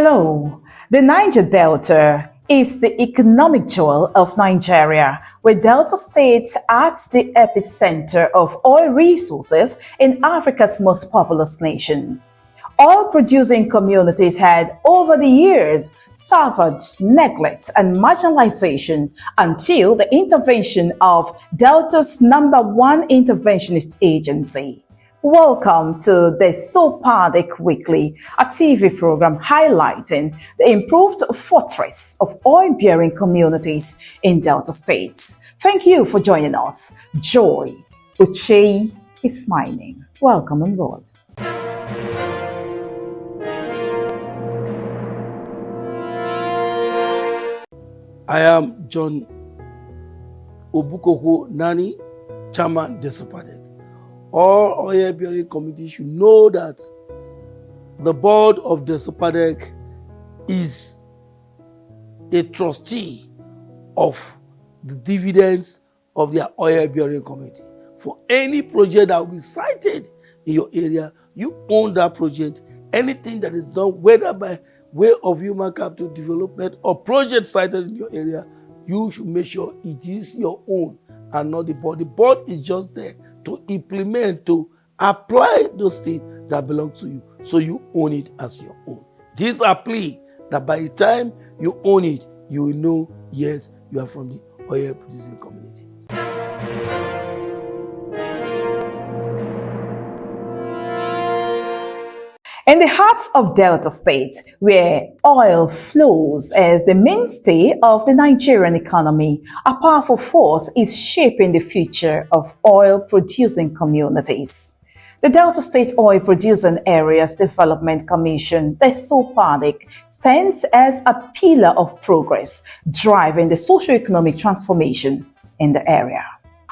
Hello. The Niger Delta is the economic jewel of Nigeria, with Delta states at the epicenter of oil resources in Africa's most populous nation. Oil-producing communities had, over the years, suffered neglect and marginalization until the intervention of Delta's #1 interventionist agency. Welcome to the DESOPADEC Weekly, a TV program highlighting the improved fortress of oil-bearing communities in Delta states. Thank you for joining us. Joy Uche is my name. Welcome on board. I am John Nani, Chairman of DESOPADEC. All oil-bearing communities should know that the board of DESOPADEC is a trustee of the dividends of their oil-bearing community. For any project that will be cited in your area, you own that project. Anything that is done, whether by way of human capital development or project cited in your area, you should make sure it is your own and not the board. The board is just there to implement, to apply those things that belong to you, so you own it as your own. These are plea that by the time you own it, you will know, yes, you are from the oil producing community. In the heart of Delta State, where oil flows as the mainstay of the Nigerian economy, a powerful force is shaping the future of oil-producing communities. The Delta State Oil Producing Areas Development Commission, the DESOPADEC, stands as a pillar of progress, driving the socio-economic transformation in the area.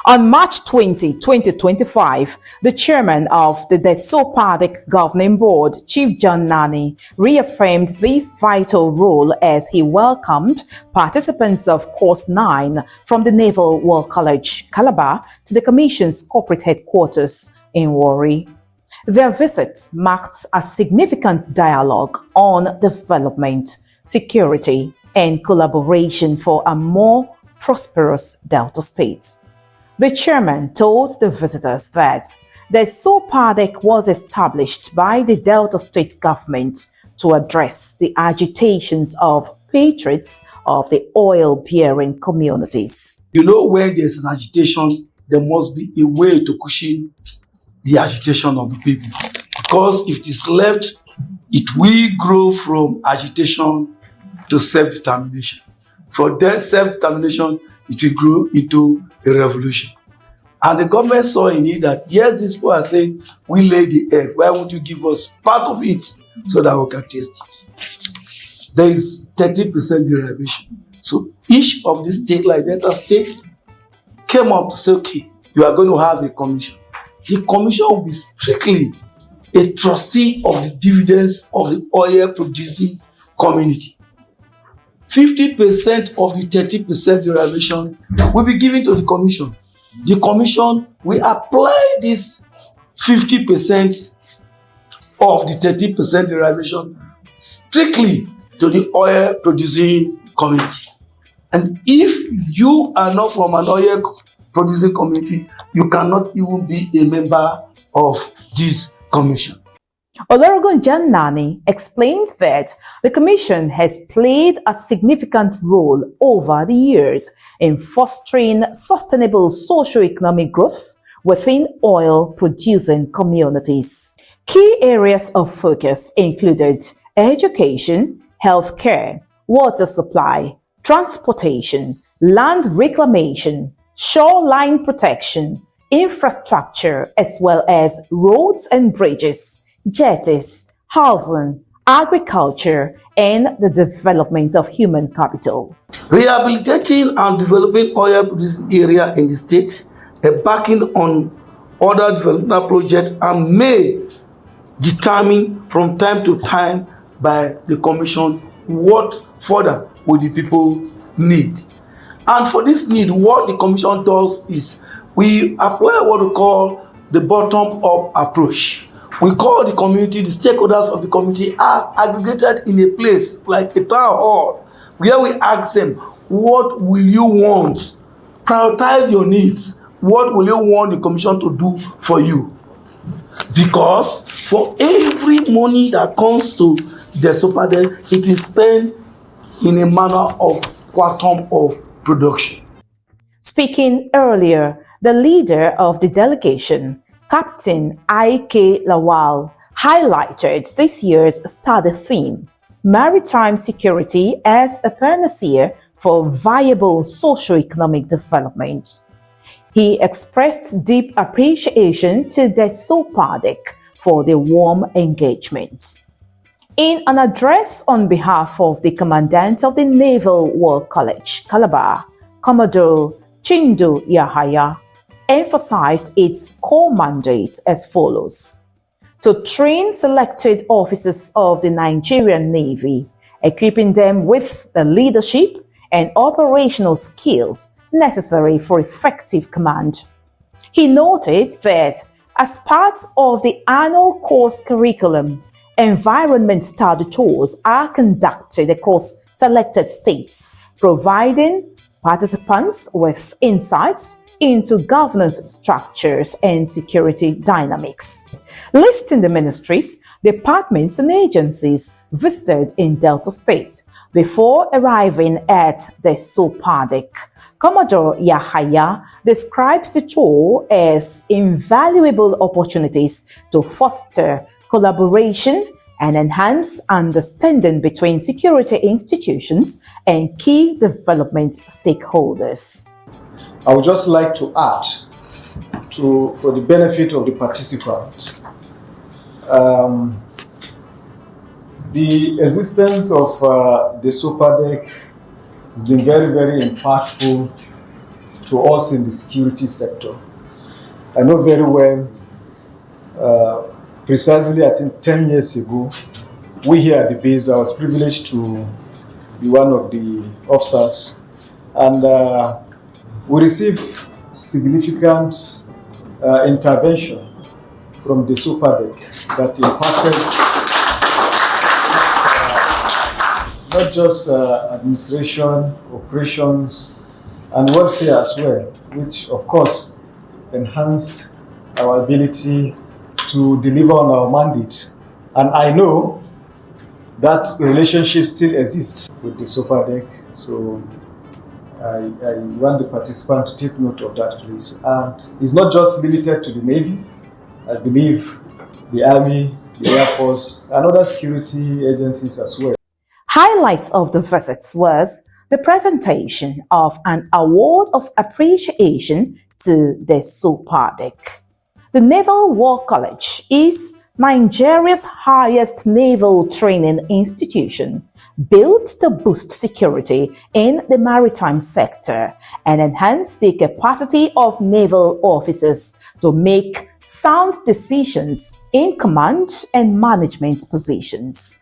On March 20, 2025, the chairman of the DESOPADEC Governing Board, Chief John Nani, reaffirmed this vital role as he welcomed participants of Course 9 from the Naval War College, Calabar, to the Commission's corporate headquarters in Warri. Their visit marked a significant dialogue on development, security, and collaboration for a more prosperous Delta State. The chairman told the visitors that the DESOPADEC was established by the Delta State government to address the agitations of patriots of the oil-bearing communities. You know, when there's an agitation, there must be a way to cushion the agitation of the people. Because if it is left, it will grow from agitation to self-determination. From that self-determination, it will grow into a revolution. And the government saw in it that, yes, these people are saying, we lay the egg. Why won't you give us part of it so that we can taste it? There is 30% derivation. So each of these states, like Delta State, came up to say, okay, you are going to have a commission. The commission will be strictly a trustee of the dividends of the oil-producing community. 50% of the 30% derivation will be given to the commission. The commission will apply this 50% of the 30% derivation strictly to the oil-producing community. And if you are not from an oil-producing community, you cannot even be a member of this commission. Olusegun John Nani explained that the Commission has played a significant role over the years in fostering sustainable socio-economic growth within oil-producing communities. Key areas of focus included education, healthcare, water supply, transportation, land reclamation, shoreline protection, infrastructure, as well as roads and bridges, jetties, housing, agriculture, and the development of human capital. Rehabilitating and developing oil-producing area in the state, embarking on other development projects, and may determine from time to time by the commission what further will the people need. And for this need, what the commission does is we apply what we call the bottom-up approach. We call the community, the stakeholders of the community are aggregated in a place like a town hall where we ask them, what will you want? Prioritize your needs. What will you want the commission to do for you? Because for every money that comes to DESOPADEC, it is spent in a manner of quantum of production. Speaking earlier, the leader of the delegation, Captain I.K. Lawal, highlighted this year's study theme, Maritime Security as a Panacea for Viable Socio-Economic Development. He expressed deep appreciation to DESOPADEC for the warm engagement. In an address on behalf of the Commandant of the Naval War College, Calabar, Commodore Chindu Yahaya, emphasized its core mandate as follows: to train selected officers of the Nigerian Navy, equipping them with the leadership and operational skills necessary for effective command. He noted that as part of the annual course curriculum, environment study tours are conducted across selected states, providing participants with insights into governance structures and security dynamics. Listing the ministries, departments, and agencies visited in Delta State before arriving at DESOPADEC, Commodore Yahaya described the tour as invaluable opportunities to foster collaboration and enhance understanding between security institutions and key development stakeholders. I would just like to add, for the benefit of the participants, the existence of DESOPADEC has been very, very impactful to us in the security sector. I know very well, precisely I think 10 years ago, we here at the base, I was privileged to be one of the officers, and we received significant intervention from DESOPADEC that impacted not just administration, operations, and welfare as well, which of course enhanced our ability to deliver on our mandate. And I know that relationship still exists with DESOPADEC, so I want the participant to take note of that, please. And it's not just limited to the Navy. I believe the Army, the Air Force, and other security agencies as well. Highlights of the visits was the presentation of an award of appreciation to DESOPADEC. The Naval War College is Nigeria's highest naval training institution, built to boost security in the maritime sector and enhance the capacity of naval officers to make sound decisions in command and management positions.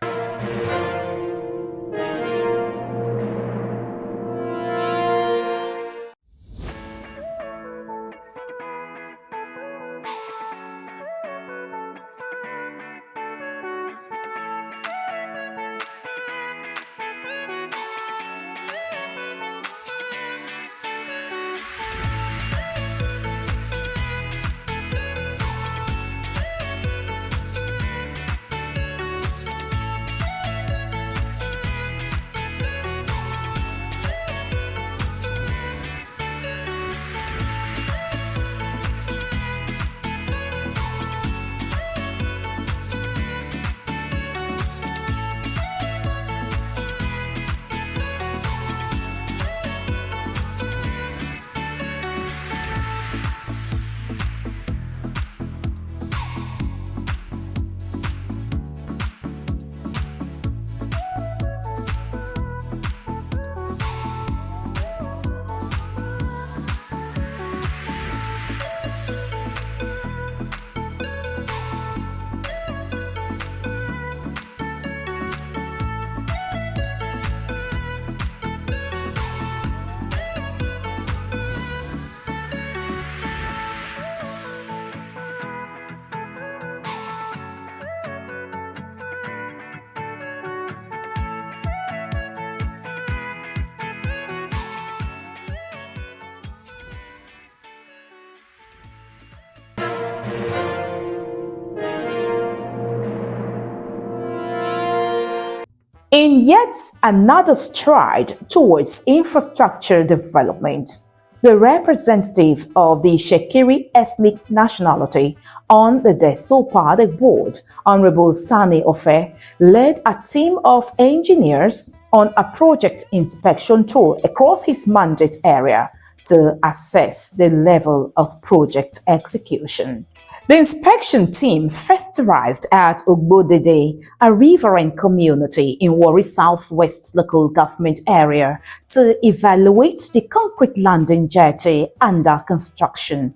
In yet another stride towards infrastructure development, the representative of the Itsekiri ethnic nationality on the DESOPADEC board, Honorable Sani Ofe, led a team of engineers on a project inspection tour across his mandate area to assess the level of project execution. The inspection team first arrived at Oghara-Iyede, a riverine community in Warri Southwest local government area, to evaluate the concrete landing jetty under construction.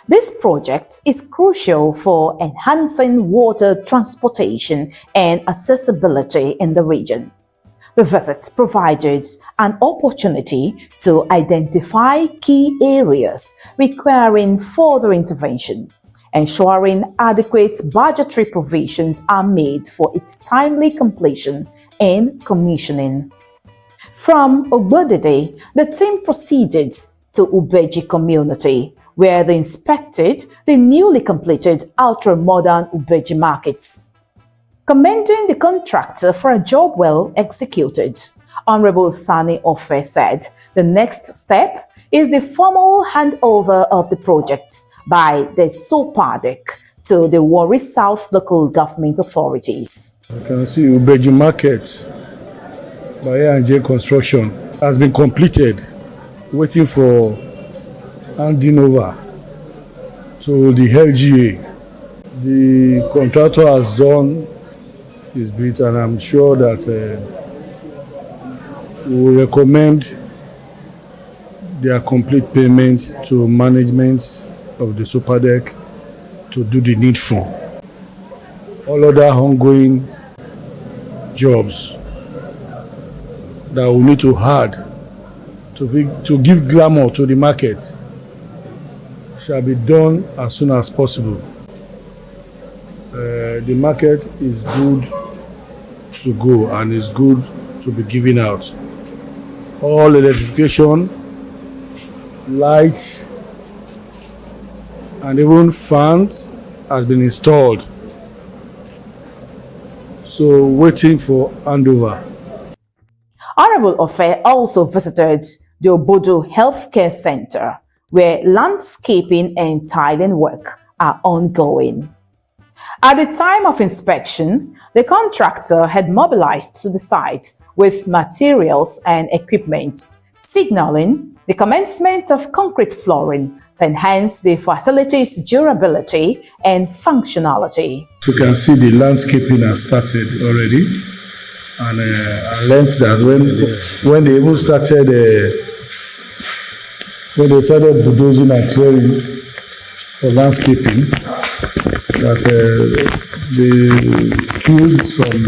This project is crucial for enhancing water transportation and accessibility in the region. The visit provided an opportunity to identify key areas requiring further intervention, ensuring adequate budgetary provisions are made for its timely completion and commissioning. From Oghara-Iyede, the team proceeded to Ubeji community, where they inspected the newly completed ultra-modern Ubeji markets. Commending the contractor for a job well executed, Honorable Sani Ofe said the next step is the formal handover of the project by the DESOPADEC to the Warri South local government authorities. You can see Ubeji Market by A&J Construction has been completed, waiting for handing over to the LGA. The contractor has done his bit, and I'm sure that we will recommend their complete payment to management of the DESOPADEC to do the needful. All other ongoing jobs that we need to add to give glamour to the market shall be done as soon as possible. The market is good to go and is good to be given out. All electrification, lights, and even fans has been installed. So waiting for handover. Honorable Ofe also visited the Obodo Healthcare Center, where landscaping and tiling work are ongoing. At the time of inspection, the contractor had mobilized to the site with materials and equipment, signaling the commencement of concrete flooring to enhance the facility's durability and functionality. You can see the landscaping has started already, and I learned that when they even started, when they started bulldozing and clearing for landscaping, that they killed some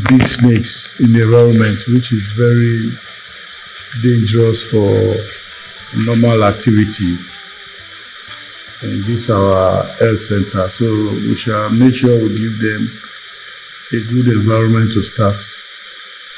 big snakes in the environment, which is very dangerous for normal activity in this our health center. So we shall make sure we give them a good environment to start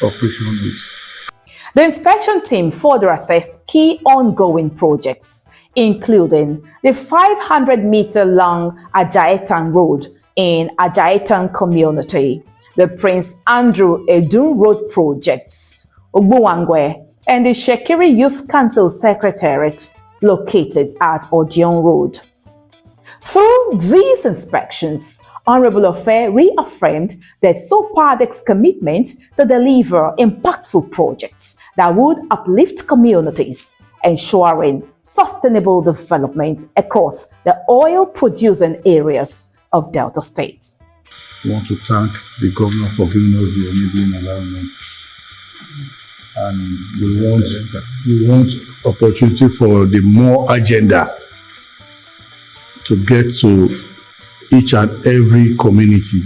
operation with. The inspection team further assessed key ongoing projects, including the 500-meter-long Ajaetan Road in Ajaetan community, the Prince Andrew Edun Road projects, Ogbuwangwe, and the Itsekiri Youth Council Secretariat located at Odion Road. Through these inspections, Honorable Ofe reaffirmed the DESOPADEC's commitment to deliver impactful projects that would uplift communities, ensuring sustainable development across the oil-producing areas of Delta State. We want to thank the governor for giving us the enabling environment, and we want opportunity for the M.O.R.E agenda to get to each and every community.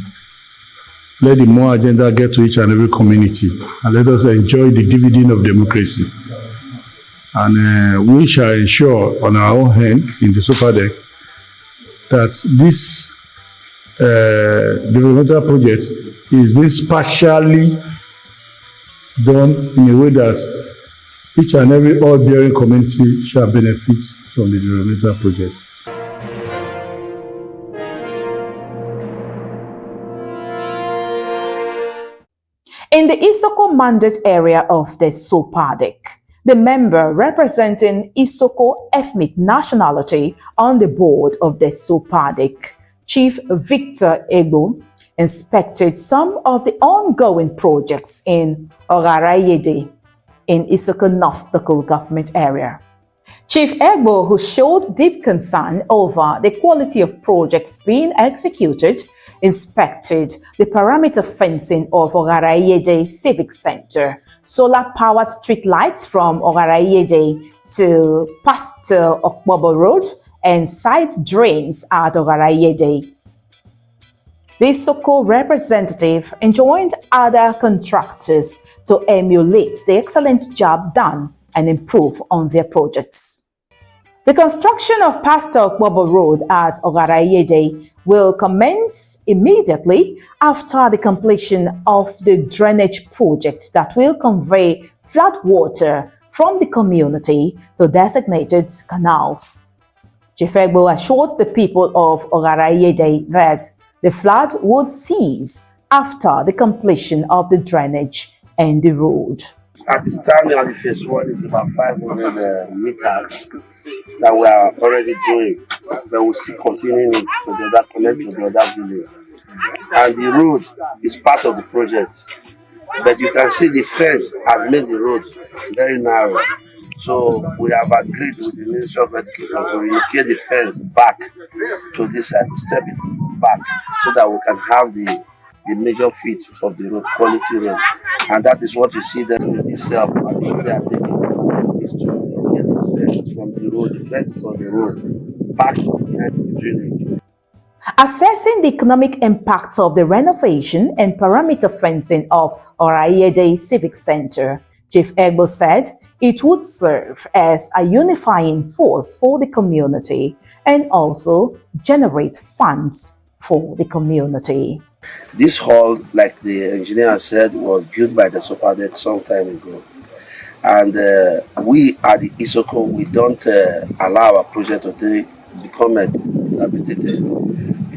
Let the M.O.R.E agenda get to each and every community, and let us enjoy the dividend of democracy. And we shall ensure on our own hand in the DESOPADEC that this developmental project is being spatially done in a way that each and every oil-bearing community shall benefit from the developmental project. In the Isoko mandate area of the DESOPADEC. The member representing Isoko ethnic nationality on the board of the DESOPADEC, Chief Victor Egbo, inspected some of the ongoing projects in Oghara-Iyede in Isoko North local government area. Chief Egbo, who showed deep concern over the quality of projects being executed, inspected the perimeter fencing of Oghara-Iyede Civic Center, solar-powered street lights from Oghara-Iyede to Pastor Okbobo Road, and side drains at Oghara-Iyede. The Isoko representative enjoined other contractors to emulate the excellent job done and improve on their projects. The construction of Pastor Okbobo Road at Oghara-Iyede will commence immediately after the completion of the drainage project that will convey flood water from the community to designated canals. Chief Egbo assured the people of Oghara-Iyede that the flood would cease after the completion of the drainage and the road. At the standing at the phase 1 is about 500 meters that we are already doing, but we'll still continuing it to the other connect to the other village. And the road is part of the project, but you can see the fence has made the road very narrow. So we have agreed with the Ministry of Education to relocate the fence back to this side, step it back, so that we can have the major feet of the road, quality road. And that is what you see there itself. Actually, I think is to get this fence from the road, the fences on the road, back to the drainage. Assessing the economic impacts of the renovation and perimeter fencing of Oghara-Iyede Civic Center, Chief Egbo said it would serve as a unifying force for the community and also generate funds for the community. This hall, like the engineer said, was built by the DESOPADEC some time ago. And we at the Isoko, we don't allow our project to become dilapidated.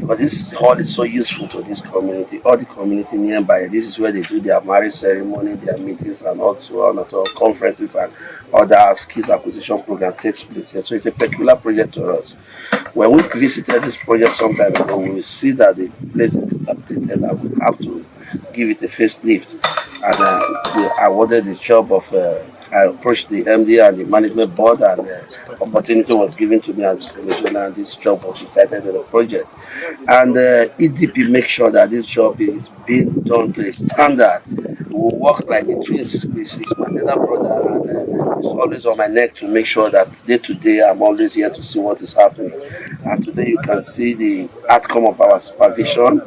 But this hall is so useful to this community, all the community nearby. This is where they do their marriage ceremony, their meetings, and also on conferences and other skills acquisition program takes place here. So it's a peculiar project to us. When we visited this project some time ago, we will see that the place is dilapidated and we have to give it a facelift. And we awarded the job of I approached the MD and the management board, and the opportunity was given to me as commissioner, and this job was decided in the project. And EDP makes sure that this job is being done to a standard. We work like a twins. This is my little brother, and it's always on my neck to make sure that day to day I'm always here to see what is happening. And today you can see the outcome of our supervision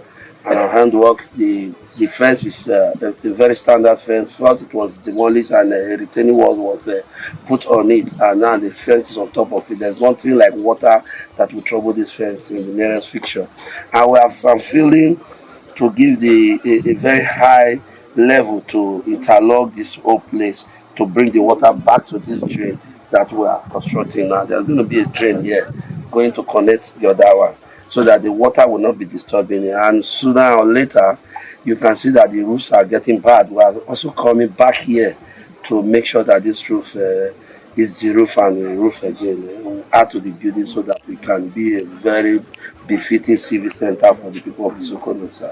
and our handwork. The fence is a very standard fence. First it was demolished and a retaining wall was put on it, and now the fence is on top of it. There's nothing like water that will trouble this fence in the nearest fixture. And we have some filling to give a very high level to interlock this whole place to bring the water back to this drain that we are constructing now. There's going to be a drain here going to connect the other one so that the water will not be disturbing it. And sooner or later, you can see that the roofs are getting bad. We are also coming back here to make sure that this roof is the roof and the roof again. We'll add to the building so that we can be a very befitting civic center for the people of Isoko North.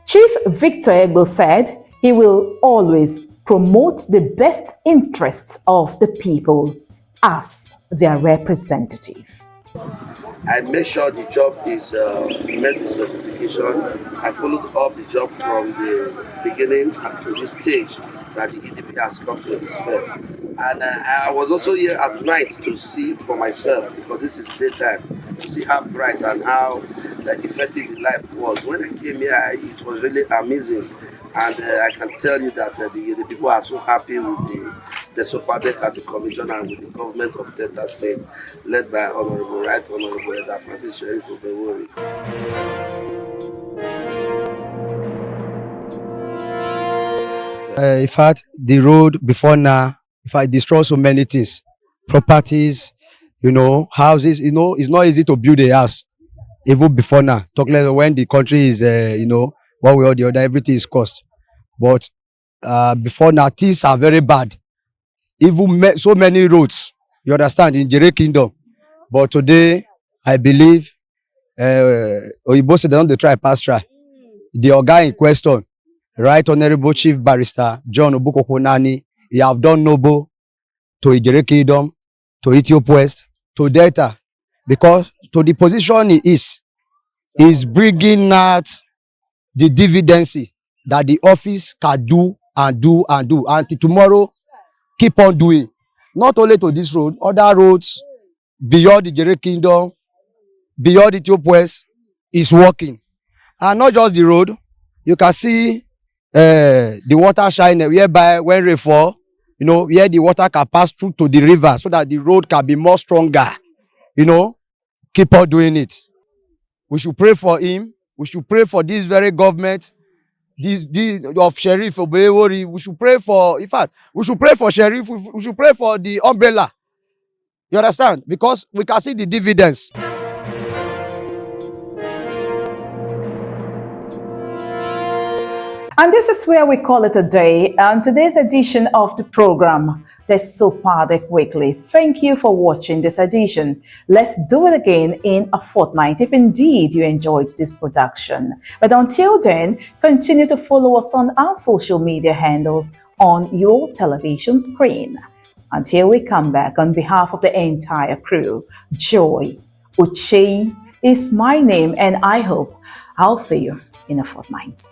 Chief Victor Egbo said he will always promote the best interests of the people as their representative. I made sure the job is met the specification. I followed up the job from the beginning up to this stage that the EDP has come to inspect. And I was also here at night to see for myself, because this is daytime, to see how bright and how effective the light was. When I came here, it was really amazing. And I can tell you that the people are so happy with the DESOPADEC as a commission and with the government of Delta State, led by Honorable Right Honorable Elder Francis Sheriff of M.O.R.E. In fact, the road before now, if I destroy so many things, properties, houses, it's not easy to build a house, even before now. Talk less when the country is, one way or the other, everything is cost. But before now, things are very bad. Even so many roads, you understand, in Jere Kingdom. But today, I believe, Oyibo said they don't try pass try. The Oga in question, Right Honorable Chief Barrister John Nani, he have done noble to Ijere Kingdom, to Ethiopia West, to Delta, because to the position he is bringing out the dividends that the office can do and do and do until tomorrow. Keep on doing. Not only to this road, other roads beyond the Ijere Kingdom, beyond Ethiopia West is working, and not just the road. You can see the water shine whereby when rain fall, you know, where the water can pass through to the river so that the road can be more stronger. You know, keep on doing it. We should pray for him. We should pray for this very government, this of Sheriff Warri. We should pray for, in fact, we should pray for Sheriff. We should pray for the umbrella. You understand? Because we can see the dividends. And this is where we call it a day on today's edition of the program, the DESOPADEC Weekly. Thank you for watching this edition. Let's do it again in a fortnight if indeed you enjoyed this production. But until then, continue to follow us on our social media handles on your television screen. Until we come back, on behalf of the entire crew, Joy Uche is my name, and I hope I'll see you in a fortnight.